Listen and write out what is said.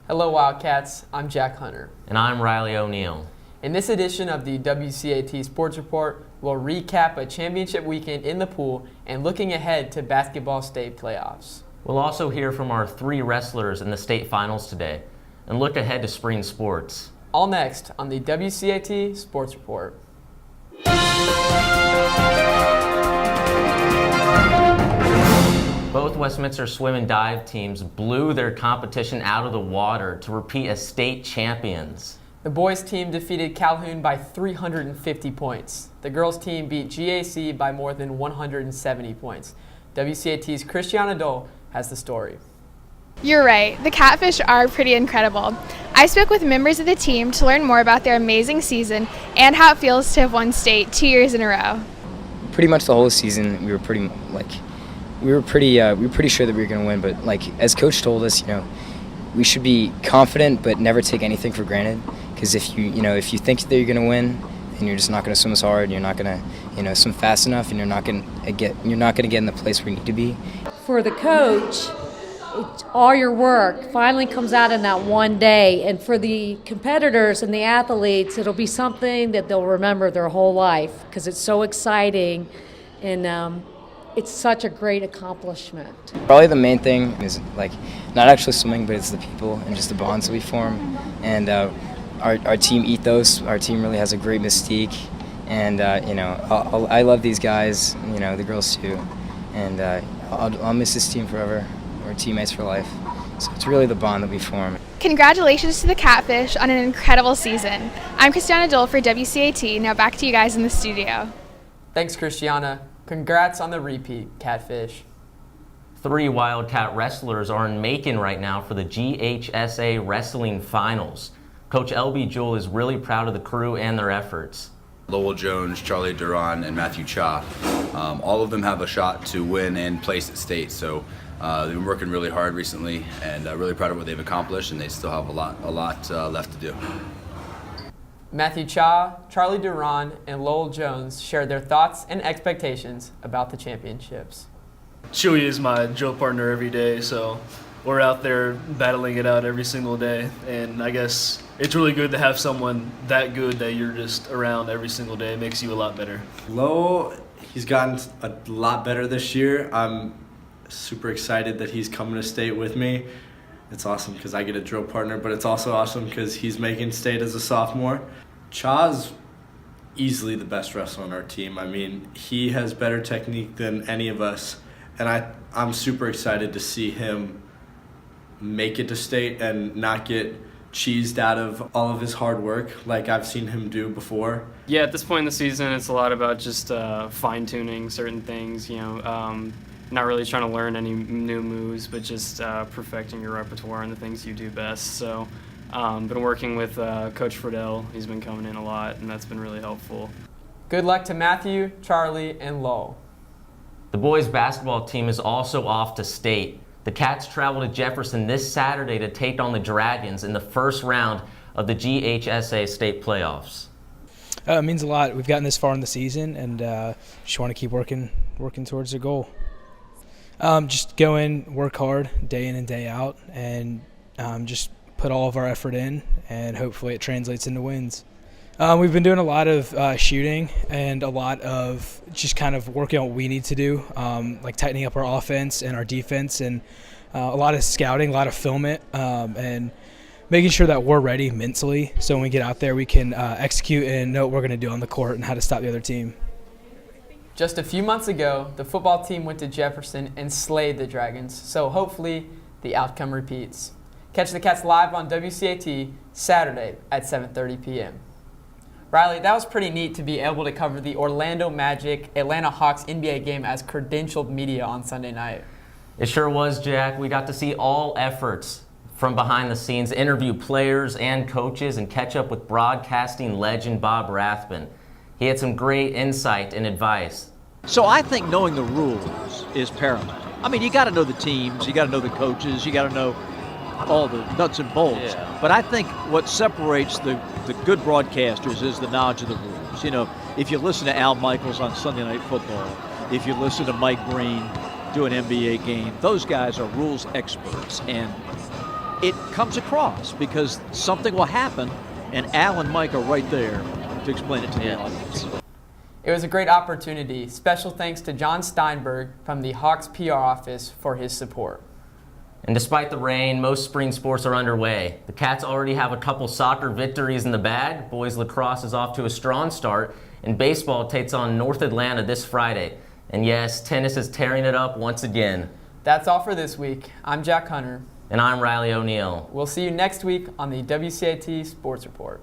Hello Wildcats, I'm Jack Hunter. And I'm Riley O'Neill. In this edition of the WCAT Sports Report, we'll recap a championship weekend in the pool and looking ahead to basketball state playoffs. We'll also hear from our 3 wrestlers in the state finals today and look ahead to spring sports. All next on the WCAT Sports Report. Both Westminster swim and dive teams blew their competition out of the water to repeat as state champions. The boys team defeated Calhoun by 350 points. The girls team beat GAC by more than 170 points. WCAT's Christiana Dole has the story. You're right, the Catfish are pretty incredible. I spoke with members of the team to learn more about their amazing season and how it feels to have won state 2 years in a row. Pretty much the whole season we were pretty sure that we were going to win, but as coach told us, we should be confident but never take anything for granted, because if you think that you're going to win and you're just not going to swim as hard, you're not going to swim fast enough, and you're not going to get in the place where you need to be. For the coach, all your work finally comes out in that one day, and for the competitors and the athletes, it'll be something that they'll remember their whole life because it's so exciting and it's such a great accomplishment. Probably the main thing is not actually swimming, but it's the people and just the bonds that we form, and our team ethos. Our team really has a great mystique, and I love these guys, the girls too, and I'll miss this team forever. We're teammates for life. So it's really the bond that we form. Congratulations to the Catfish on an incredible season. I'm Christiana Dole for WCAT. Now back to you guys in the studio. Thanks, Christiana. Congrats on the repeat, Catfish. 3 Wildcat wrestlers are in Macon right now for the GHSA Wrestling Finals. Coach L.B. Jewell is really proud of the crew and their efforts. Lowell Jones, Charlie Duran, and Matthew Cha. All of them have a shot to win and place at state, so they've been working really hard recently, and really proud of what they've accomplished, and they still have a lot left to do. Matthew Cha, Charlie Duran, and Lowell Jones shared their thoughts and expectations about the championships. Chewy is my drill partner every day, so we're out there battling it out every single day, and I guess it's really good to have someone that good that you're just around every single day. It makes you a lot better. Lowell, he's gotten a lot better this year. I'm super excited that he's coming to state with me. It's awesome because I get a drill partner, but it's also awesome because he's making state as a sophomore. Cha's easily the best wrestler on our team. I mean, he has better technique than any of us, and I'm super excited to see him make it to state and not get cheesed out of all of his hard work like I've seen him do before. Yeah, at this point in the season, it's a lot about just fine-tuning certain things, not really trying to learn any new moves, but just perfecting your repertoire and the things you do best. So been working with Coach Friedel. He's been coming in a lot, and that's been really helpful. Good luck to Matthew, Charlie, and Lowell. The boys basketball team is also off to state. The Cats travel to Jefferson this Saturday to take on the Dragons in the first round of the GHSA state playoffs. It means a lot. We've gotten this far in the season, and just want to keep working towards the goal. Just go in, work hard, day in and day out, and just put all of our effort in, and hopefully it translates into wins. We've been doing a lot of shooting and a lot of just kind of working on what we need to do, like tightening up our offense and our defense, and a lot of scouting, a lot of film it, and making sure that we're ready mentally so when we get out there we can execute and know what we're going to do on the court and how to stop the other team. Just a few months ago, the football team went to Jefferson and slayed the Dragons, so hopefully the outcome repeats. Catch the Cats live on WCAT Saturday at 7:30 p.m. Riley, that was pretty neat to be able to cover the Orlando Magic Atlanta Hawks NBA game as credentialed media on Sunday night. It sure was, Jack. We got to see all efforts from behind the scenes, interview players and coaches, and catch up with broadcasting legend Bob Rathbun. He had some great insight and advice. So I think knowing the rules is paramount. I mean, you got to know the teams, you got to know the coaches, you got to know all the nuts and bolts. Yeah. But I think what separates the good broadcasters is the knowledge of the rules. You know, if you listen to Al Michaels on Sunday Night Football, if you listen to Mike Green do an NBA game, those guys are rules experts. And it comes across because something will happen, and Al and Mike are right there to explain it to the audience. It was a great opportunity. Special thanks to John Steinberg from the Hawks PR office for his support. And despite the rain, most spring sports are underway. The Cats already have a couple soccer victories in the bag. Boys lacrosse is off to a strong start, and baseball takes on North Atlanta this Friday. And yes, tennis is tearing it up once again. That's all for this week. I'm Jack Hunter. And I'm Riley O'Neill. We'll see you next week on the WCAT Sports Report.